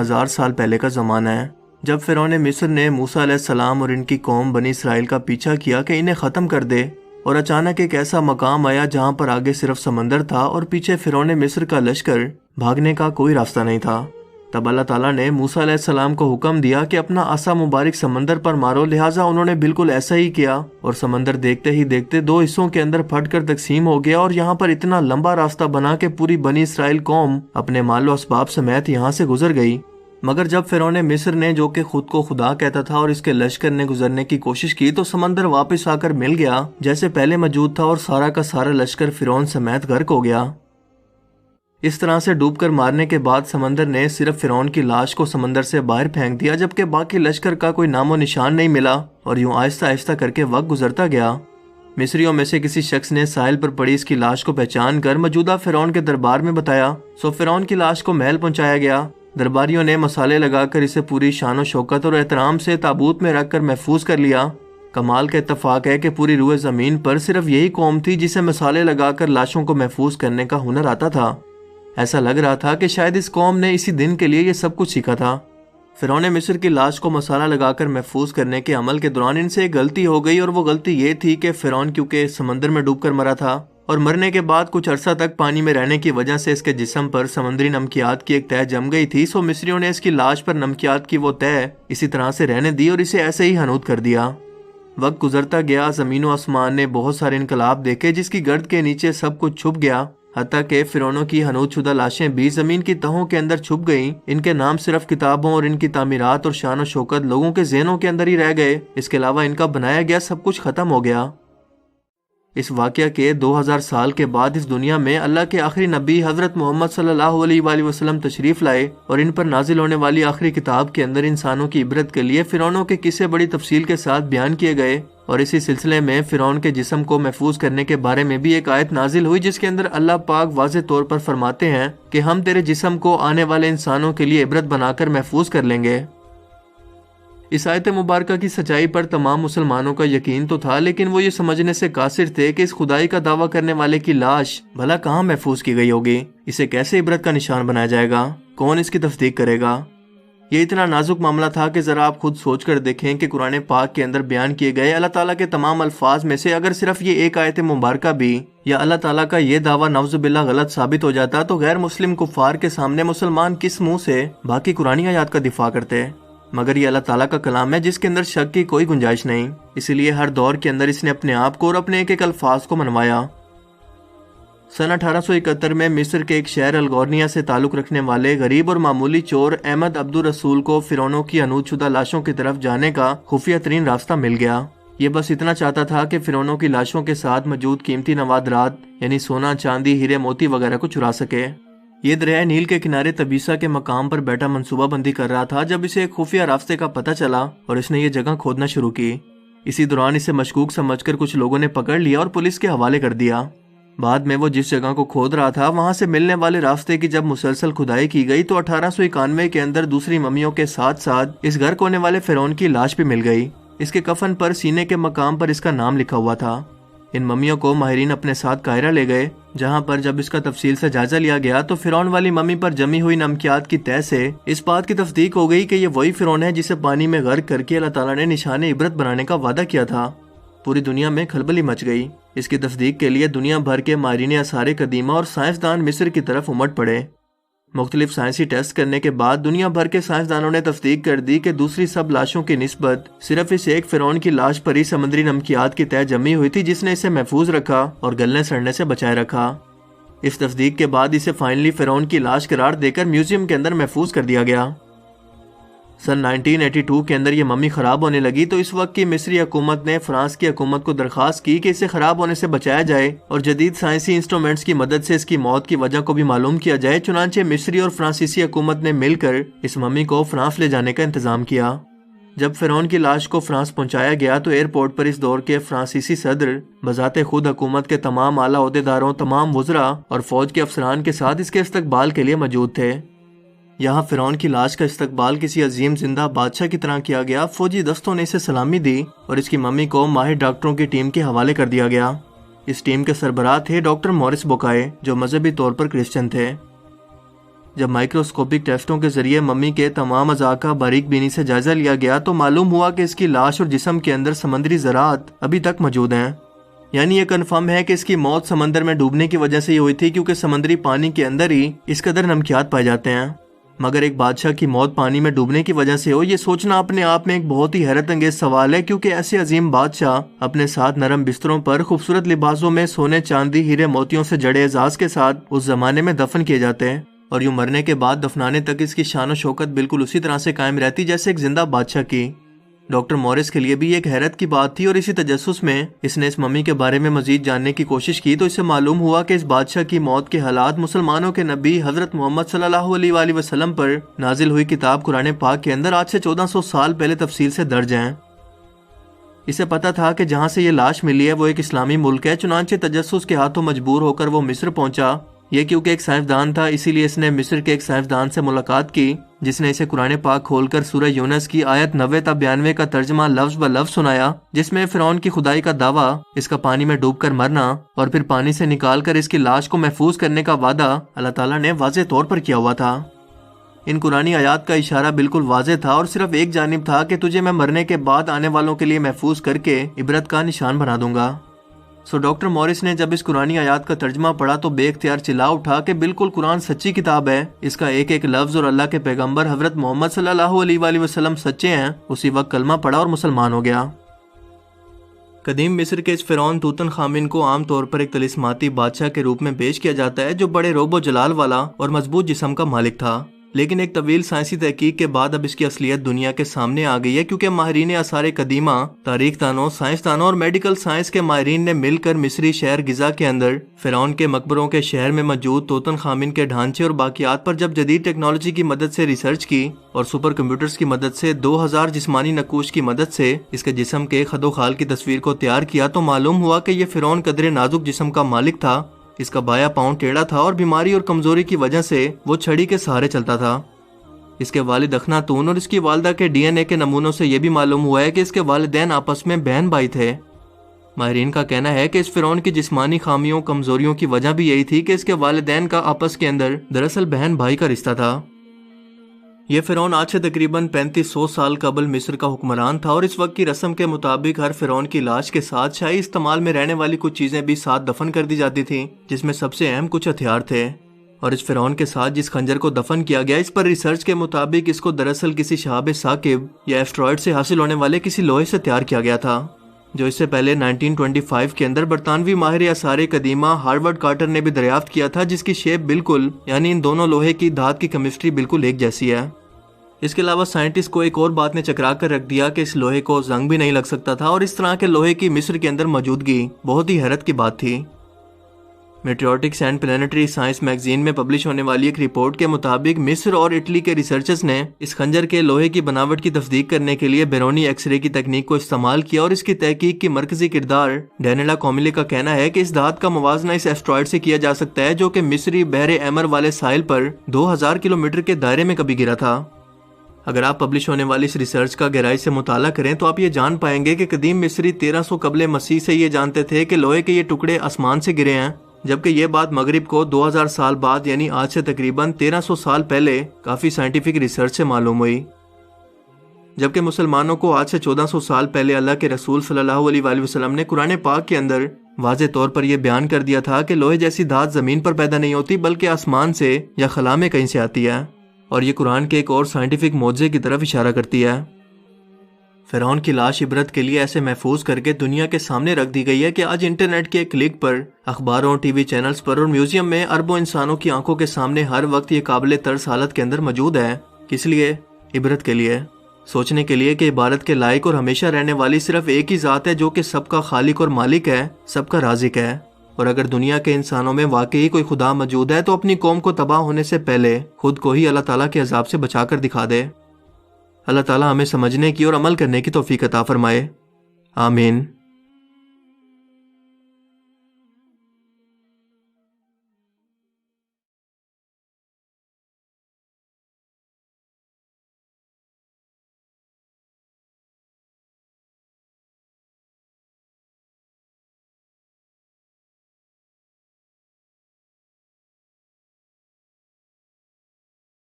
1000 سال پہلے کا زمانہ ہے، جب فرعون مصر نے موسیٰ علیہ السلام اور ان کی قوم بنی اسرائیل کا پیچھا کیا کہ انہیں ختم کر دے، اور اچانک ایک ایسا مقام آیا جہاں پر آگے صرف سمندر تھا اور پیچھے فرعون مصر کا لشکر، بھاگنے کا کوئی راستہ نہیں تھا۔ تب اللہ تعالیٰ نے موسیٰ علیہ السلام کو حکم دیا کہ اپنا عصا مبارک سمندر پر مارو، لہٰذا انہوں نے بالکل ایسا ہی کیا، اور سمندر دیکھتے ہی دیکھتے 2 حصوں کے اندر پھٹ کر تقسیم ہو گیا، اور یہاں پر اتنا لمبا راستہ بنا کہ پوری بنی اسرائیل قوم اپنے مال و اسباب سمیت یہاں سے گزر گئی۔ مگر جب فرعون مصر نے، جو کہ خود کو خدا کہتا تھا، اور اس کے لشکر نے گزرنے کی کوشش کی تو سمندر واپس آ کر مل گیا جیسے پہلے موجود تھا، اور سارا کا سارا لشکر فرعون سمیت غرق ہو گیا۔ اس طرح سے ڈوب کر مارنے کے بعد سمندر نے صرف فرعون کی لاش کو سمندر سے باہر پھینک دیا، جبکہ باقی لشکر کا کوئی نام و نشان نہیں ملا، اور یوں آہستہ آہستہ کر کے وقت گزرتا گیا۔ مصریوں میں سے کسی شخص نے ساحل پر پڑی اس کی لاش کو پہچان کر موجودہ فرعون کے دربار میں بتایا، سو فرعون کی لاش کو محل پہنچایا گیا۔ درباریوں نے مسالے لگا کر اسے پوری شان و شوکت اور احترام سے تابوت میں رکھ کر محفوظ کر لیا۔ کمال کا اتفاق ہے کہ پوری روئے زمین پر صرف یہی قوم تھی جسے مسالے لگا کر لاشوں کو محفوظ کرنے کا ہنر آتا تھا۔ ایسا لگ رہا تھا کہ شاید اس قوم نے اسی دن کے لیے یہ سب کچھ سیکھا تھا۔ فرعون مصر کی لاش کو مسالہ لگا کر محفوظ کرنے کے عمل کے دوران ان سے ایک غلطی ہو گئی، اور وہ غلطی یہ تھی کہ فرعون کیونکہ سمندر میں ڈوب کر مرا تھا، اور مرنے کے بعد کچھ عرصہ تک پانی میں رہنے کی وجہ سے اس کے جسم پر سمندری نمکیات کی ایک تہہ جم گئی تھی، سو مصریوں نے اس کی لاش پر نمکیات کی وہ تہہ اسی طرح سے رہنے دی اور اسے ایسے ہی حنوط کر دیا۔ وقت گزرتا گیا، زمین و آسمان نے بہت سارے انقلاب دیکھے جس کی گرد کے نیچے سب کچھ چھپ گیا، حتیٰ کہ فرعونوں کی حنوط شدہ لاشیں بھی زمین کی تہوں کے اندر چھپ گئیں۔ ان کے نام صرف کتابوں اور ان کی تعمیرات اور شان و شوکت لوگوں کے ذہنوں کے اندر ہی رہ گئے، اس کے علاوہ ان کا بنایا گیا سب کچھ ختم ہو گیا۔ اس واقعہ کے 2000 سال کے بعد اس دنیا میں اللہ کے آخری نبی حضرت محمد صلی اللہ علیہ وآلہ وسلم تشریف لائے، اور ان پر نازل ہونے والی آخری کتاب کے اندر انسانوں کی عبرت کے لیے فرعونوں کے قصے بڑی تفصیل کے ساتھ بیان کیے گئے، اور اسی سلسلے میں فرعون کے جسم کو محفوظ کرنے کے بارے میں بھی ایک آیت نازل ہوئی جس کے اندر اللہ پاک واضح طور پر فرماتے ہیں کہ ہم تیرے جسم کو آنے والے انسانوں کے لیے عبرت بنا کر محفوظ کر لیں گے۔ اس آیت مبارکہ کی سچائی پر تمام مسلمانوں کا یقین تو تھا، لیکن وہ یہ سمجھنے سے قاصر تھے کہ اس خدائی کا دعویٰ کرنے والے کی لاش بھلا کہاں محفوظ کی گئی ہوگی، اسے کیسے عبرت کا نشان بنایا جائے گا، کون اس کی تصدیق کرے گا۔ یہ اتنا نازک معاملہ تھا کہ ذرا آپ خود سوچ کر دیکھیں کہ قرآن پاک کے اندر بیان کیے گئے اللہ تعالیٰ کے تمام الفاظ میں سے اگر صرف یہ ایک آیت مبارکہ بھی یا اللہ تعالیٰ کا یہ دعویٰ نعوذ باللہ غلط ثابت ہو جاتا تو غیر مسلم کفار کے سامنے مسلمان کس منہ سے باقی قرآنی آیات کا دفاع کرتے۔ مگر یہ اللہ تعالیٰ کا کلام ہے جس کے اندر شک کی کوئی گنجائش نہیں، اسی لیے ہر دور کے اندر اس نے اپنے آپ کو اور اپنے ایک ایک الفاظ کو منوایا۔ سن 1871 میں مصر کے ایک شہر الگورنیا سے تعلق رکھنے والے غریب اور معمولی چور احمد عبد الرسول کو فرعونوں کی حنوط شدہ لاشوں کی طرف جانے کا خفیہ ترین راستہ مل گیا۔ یہ بس اتنا چاہتا تھا کہ فرعونوں کی لاشوں کے ساتھ موجود قیمتی نوادرات یعنی سونا، چاندی، ہیرے موتی وغیرہ کو چرا سکے۔ یہ دریائے نیل کے کنارے تبیسا کے مقام پر بیٹھا منصوبہ بندی کر رہا تھا جب اسے ایک خفیہ راستے کا پتہ چلا اور اس نے یہ جگہ کھودنا شروع کی۔ اسی دوران اسے مشکوک سمجھ کر کچھ لوگوں نے پکڑ لیا اور پولیس کے حوالے کر دیا۔ بعد میں وہ جس جگہ کو کھود رہا تھا وہاں سے ملنے والے راستے کی جب مسلسل کھدائی کی گئی تو 1891 کے اندر دوسری ممیوں کے ساتھ ساتھ اس غرق ہونے والے فرعون کی لاش بھی مل گئی۔ اس کے کفن پر سینے کے مقام پر اس کا نام لکھا ہوا تھا۔ ان ممیوں کو ماہرین اپنے ساتھ قاہرہ لے گئے، جہاں پر جب اس کا تفصیل سے جائزہ لیا گیا تو فرعون والی ممی پر جمی ہوئی نمکیات کی تہہ سے اس بات کی تصدیق ہو گئی کہ یہ وہی فرعون ہے جسے پانی میں غرق کر کے اللہ تعالیٰ نے نشان عبرت بنانے کا وعدہ کیا تھا۔ پوری دنیا میں کھلبلی مچ گئی۔ اس کی تصدیق کے لیے دنیا بھر کے ماہرین آثار قدیمہ اور سائنسدان مصر کی طرف امٹ پڑے۔ مختلف سائنسی ٹیسٹ کرنے کے بعد دنیا بھر کے سائنسدانوں نے تصدیق کر دی کہ دوسری سب لاشوں کی نسبت صرف اس ایک فرعون کی لاش پر ہی سمندری نمکیات کی تہہ جمی ہوئی تھی جس نے اسے محفوظ رکھا اور گلنے سڑنے سے بچائے رکھا۔ اس تصدیق کے بعد اسے فائنلی فرعون کی لاش قرار دے کر میوزیم کے اندر محفوظ کر دیا گیا۔ سن 1982 کے اندر یہ ممی خراب ہونے لگی تو اس وقت کی مصری حکومت نے فرانس کی حکومت کو درخواست کی کہ اسے خراب ہونے سے بچایا جائے اور جدید سائنسی انسٹرومنٹس کی مدد سے اس کی موت کی وجہ کو بھی معلوم کیا جائے۔ چنانچہ مصری اور فرانسیسی حکومت نے مل کر اس ممی کو فرانس لے جانے کا انتظام کیا۔ جب فرعون کی لاش کو فرانس پہنچایا گیا تو ایئرپورٹ پر اس دور کے فرانسیسی صدر بذات خود حکومت کے تمام اعلیٰ عہدیداروں، تمام وزراء اور فوج کے افسران کے ساتھ اس کے استقبال کے لیے موجود تھے۔ یہاں فرعون کی لاش کا استقبال کسی عظیم زندہ بادشاہ کی طرح کیا گیا۔ فوجی دستوں نے اسے سلامی دی اور اس کی ممی کو ماہر ڈاکٹروں کی ٹیم کے حوالے کر دیا گیا۔ اس ٹیم کے سربراہ تھے ڈاکٹر مورس بوکائے جو مذہبی طور پر کرسچن تھے۔ جب مائکروسکوپک ٹیسٹوں کے ذریعے ممی کے تمام اعضاء کا باریک بینی سے جائزہ لیا گیا تو معلوم ہوا کہ اس کی لاش اور جسم کے اندر سمندری ذرات ابھی تک موجود ہیں۔ یعنی یہ کنفرم ہے کہ اس کی موت سمندر میں ڈوبنے کی وجہ سے ہی ہوئی تھی، کیونکہ سمندری پانی کے اندر ہی اس قدر نمکیات پائے جاتے ہیں۔ مگر ایک بادشاہ کی موت پانی میں ڈوبنے کی وجہ سے ہو، یہ سوچنا اپنے آپ میں ایک بہت ہی حیرت انگیز سوال ہے، کیونکہ ایسے عظیم بادشاہ اپنے ساتھ نرم بستروں پر خوبصورت لباسوں میں سونے چاندی ہیرے موتیوں سے جڑے اعزاز کے ساتھ اس زمانے میں دفن کیے جاتے ہیں، اور یوں مرنے کے بعد دفنانے تک اس کی شان و شوکت بالکل اسی طرح سے قائم رہتی جیسے ایک زندہ بادشاہ کی۔ ڈاکٹر مورس کے لیے بھی ایک حیرت کی بات تھی، اور اسی تجسس میں اس نے اس ممی کے بارے میں مزید جاننے کی کوشش کی تو اسے معلوم ہوا کہ اس بادشاہ کی موت کے حالات مسلمانوں کے نبی حضرت محمد صلی اللہ علیہ وآلہ وسلم پر نازل ہوئی کتاب قرآن پاک کے اندر آج سے 1400 سال پہلے تفصیل سے درج ہیں۔ اسے پتا تھا کہ جہاں سے یہ لاش ملی ہے وہ ایک اسلامی ملک ہے، چنانچہ تجسس کے ہاتھوں مجبور ہو کر وہ مصر پہنچا۔ یہ کیونکہ ایک سائنسدان تھا، اسی لیے اس نے مصر کے ایک سائنسدان سے ملاقات کی، جس نے اسے قرآن پاک کھول کر سورہ یونس کی آیت 90 تا 92 کا ترجمہ لفظ ب لفظ سنایا، جس میں فرعون کی خدائی کا دعویٰ، اس کا پانی میں ڈوب کر مرنا اور پھر پانی سے نکال کر اس کی لاش کو محفوظ کرنے کا وعدہ اللہ تعالیٰ نے واضح طور پر کیا ہوا تھا۔ ان قرآنی آیات کا اشارہ بالکل واضح تھا اور صرف ایک جانب تھا کہ تجھے میں مرنے کے بعد آنے والوں کے لیے محفوظ کر کے عبرت کا نشان بنا دوں گا۔ ڈاکٹر مورس نے جب اس قرآنی آیات کا ترجمہ پڑھا تو بے اختیار چلا اٹھا کہ بالکل قرآن سچی کتاب ہے، اس کا ایک ایک لفظ اور اللہ کے پیغمبر حضرت محمد صلی اللہ علیہ وآلہ وسلم سچے ہیں۔ اسی وقت کلمہ پڑھا اور مسلمان ہو گیا۔ قدیم مصر کے اس فرعون توتن خامن کو عام طور پر ایک طلسماتی بادشاہ کے روپ میں پیش کیا جاتا ہے، جو بڑے روب و جلال والا اور مضبوط جسم کا مالک تھا، لیکن ایک طویل سائنسی تحقیق کے بعد اب اس کی اصلیت دنیا کے سامنے آ گئی ہے، کیونکہ ماہرین آثار قدیمہ، تاریخ دانوں، سائنسدانوں اور میڈیکل سائنس کے ماہرین نے مل کر مصری شہر غزہ کے اندر فرعون کے مقبروں کے شہر میں موجود توتن خامن کے ڈھانچے اور باقیات پر جب جدید ٹیکنالوجی کی مدد سے ریسرچ کی اور سپر کمپیوٹرز کی مدد سے 2000 جسمانی نقوش کی مدد سے اس کے جسم کے خد و خال کی تصویر کو تیار کیا تو معلوم ہوا کہ یہ فرعون قدر نازک جسم کا مالک تھا۔ اس کا بایاں پاؤں ٹیڑھا تھا اور بیماری اور کمزوری کی وجہ سے وہ چھڑی کے سہارے چلتا تھا۔ اس کے والد اخناتون اور اس کی والدہ کے ڈی این اے کے نمونوں سے یہ بھی معلوم ہوا ہے کہ اس کے والدین آپس میں بہن بھائی تھے۔ ماہرین کا کہنا ہے کہ اس فرعون کی جسمانی خامیوں کمزوریوں کی وجہ بھی یہی تھی کہ اس کے والدین کا آپس کے اندر دراصل بہن بھائی کا رشتہ تھا۔ یہ فرعون آج سے تقریباً 3500 سال قبل مصر کا حکمران تھا، اور اس وقت کی رسم کے مطابق ہر فرعون کی لاش کے ساتھ شاہی استعمال میں رہنے والی کچھ چیزیں بھی ساتھ دفن کر دی جاتی تھیں، جس میں سب سے اہم کچھ ہتھیار تھے۔ اور اس فرعون کے ساتھ جس خنجر کو دفن کیا گیا، اس پر ریسرچ کے مطابق اس کو دراصل کسی شہاب ثاقب یا ایسٹرائڈ سے حاصل ہونے والے کسی لوہے سے تیار کیا گیا تھا، جو اس سے پہلے 1925 کے اندر برطانوی ماہر آثار قدیمہ ہارورڈ کارٹر نے بھی دریافت کیا تھا، جس کی شیپ بالکل، یعنی ان دونوں لوہے کی دھات کی کیمسٹری بالکل ایک جیسی ہے۔ اس کے علاوہ سائنٹسٹ کو ایک اور بات نے چکرا کر رکھ دیا کہ اس لوہے کو زنگ بھی نہیں لگ سکتا تھا، اور اس طرح کے لوہے کی مصر کے اندر موجودگی بہت ہی حیرت کی بات تھی۔ Meteoritics and planetary science magazine میں پبلش ہونے والی ایک رپورٹ کے مطابق مصر اور اٹلی کے ریسرچرز نے اس خنجر کے لوہے کی بناوٹ کی تصدیق کرنے کے لیے بیرونی ایکس رے کی تکنیک کو استعمال کیا، اور اس کی تحقیق کی مرکزی کردار ڈینیلا کوملی کا کہنا ہے کہ اس دھات کا موازنہ اس ایسٹرائڈ سے کیا جا سکتا ہے، جو کہ مصری بحر احمر والے ساحل پر 2000 کلومیٹر کے دائرے میں کبھی گرا تھا۔ اگر آپ پبلش ہونے والی اس ریسرچ کا گہرائی سے مطالعہ کریں تو آپ یہ جان پائیں گے کہ قدیم مصری 1300 قبل مسیح سے یہ جانتے تھے کہ لوہے کے یہ ٹکڑے آسمان سے گرے ہیں، جبکہ یہ بات مغرب کو 2000 سال بعد یعنی آج سے تقریباً 1300 سال پہلے کافی سائنٹیفک ریسرچ سے معلوم ہوئی۔ جبکہ مسلمانوں کو آج سے 1400 سال پہلے اللہ کے رسول صلی اللہ علیہ وآلہ وسلم نے قرآن پاک کے اندر واضح طور پر یہ بیان کر دیا تھا کہ لوہے جیسی دھات زمین پر پیدا نہیں ہوتی بلکہ آسمان سے یا خلا میں کہیں سے آتی ہے، اور یہ قرآن کے ایک اور سائنٹیفک معجزے کی طرف اشارہ کرتی ہے۔ فرعون کی لاش عبرت کے لیے ایسے محفوظ کر کے دنیا کے سامنے رکھ دی گئی ہے کہ آج انٹرنیٹ کے ایک کلک پر اخباروں، ٹی وی چینلز پر اور میوزیم میں اربوں انسانوں کی آنکھوں کے سامنے ہر وقت یہ قابل ترس حالت کے اندر موجود ہے۔ کس لیے؟ عبرت کے لیے، سوچنے کے لیے کہ عبادت کے لائق اور ہمیشہ رہنے والی صرف ایک ہی ذات ہے جو کہ سب کا خالق اور مالک ہے، سب کا رازق ہے، اور اگر دنیا کے انسانوں میں واقعی کوئی خدا موجود ہے تو اپنی قوم کو تباہ ہونے سے پہلے خود کو ہی اللہ تعالیٰ کے عذاب سے بچا کر دکھا دے۔ اللہ تعالیٰ ہمیں سمجھنے کی اور عمل کرنے کی توفیق عطا فرمائے، آمین۔